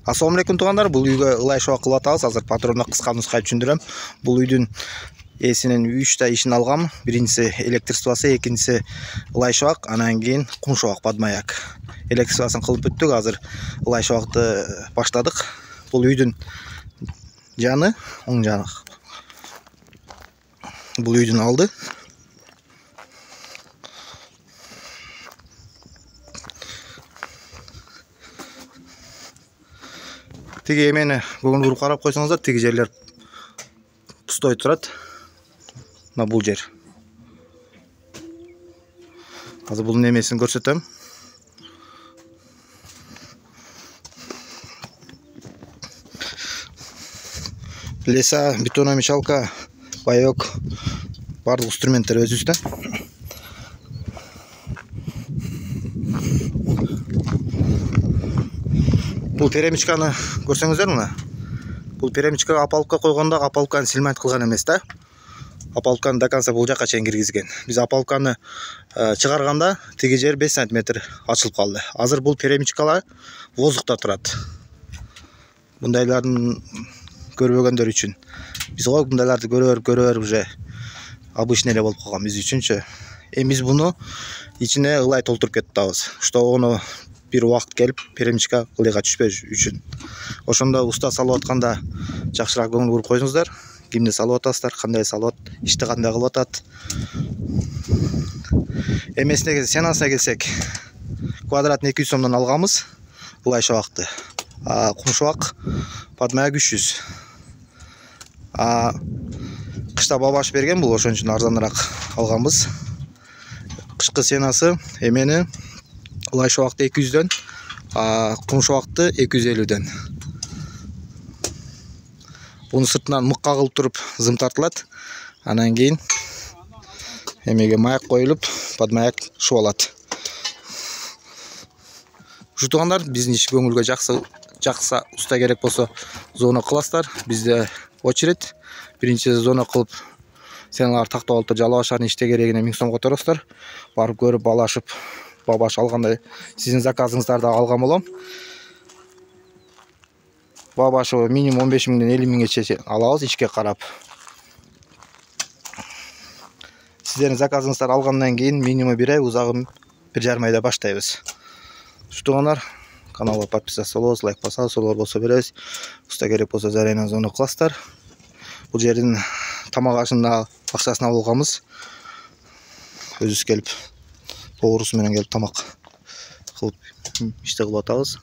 Assalamu алейкум тугандар, бул үйгө ылай шоак кылып атабыз. Азыр патронду кыска нускайып түшүндүрөм. Бул үйдүн ээсинин 3 та ишин алгам. Биринчиси электр ступасы, экинчиси ылай шоак, анан кийин кум шоак подмаяк. Электр ступасын кылып бүттүк, азыр ылай шоакты баштадык. Бул үйдүн жаны, оң жаны. Бул үйдүн алды. Тиги эмени көңүл буруп карап койсоңуздар, тиги жерлер пустой турат. Мына бул жер. Азыр бул немесин көрсөтөм. Леса, бетономешалка, паёк, бардык инструменттер өзүбүздө. Бул перемичканы көрсөңүздөр мына. Бул перемичкага опалубка койгондо опалубканы силмайт кылган эмес да. Опалубканы до конца бул жака чейин киргизген. Биз опалубканы чыгарганда тиги жер 5 см ачылып калды. Азыр бул перемичкалар воздухта турат. Бундайлардын көрбөгөндөр үчүн. Биз го бундайларды көрөр уже обычный эле болуп калган биз үчүнчү. Эми биз буну ичине ылай толтуруп кетип атабыз. Что ону бир убакыт келип перемичка ылайга түшпөш үчүн. Ошондо уста салып атканда жакшыраак көңүл буруп коюңуздар. Кимде салып атасыздар, кандай салып атат, ишти кандай кылып атат. Эмесине ценасына келсек, квадратын 200 сомдон алганбыз ылай шоакты. Кум шоак подмаяк 300. Кышта бабаш берген, бул ошон үчүн арзаныраак алганбыз. Кышкы ценасы эмени ылай шоакты 200дөн, кум шоакты 250дөн. Буну сыртынан мыкка кылып туруп зым тартылат. Анан кийин эмеге маяк коюлуп, подмаяк шубалат. Ушу тугандар, биздин иш көңүлгө жакса уста керек болсо зона кыласыздар. Бизде очередь. Биринчи зона кылып, сеналар тактап алып жалаа башарын иште керегине 1000 сом которосуздар. Барып көрүп балашып, бабаш алгандай сиздин заказыңыздарды алган болом. Бабашы минимум 15 миңден 50 миңге чейин алабыз ичке карап. Сиздердин заказыңыздар алгандан кийин минимум 1 ай, узагы 1,5 айда баштайбыз. Тугандар, каналга подписаться болобуз, лайк басабыз, соолор болсо беребиз. Уста керек болсо зарайынан зона кыласыздар. Бул жердин тамак ашын да акчасын алып алганбыз. Өзүбүз келип, поварубуз менен келип тамак кылып иште кылып атабыз.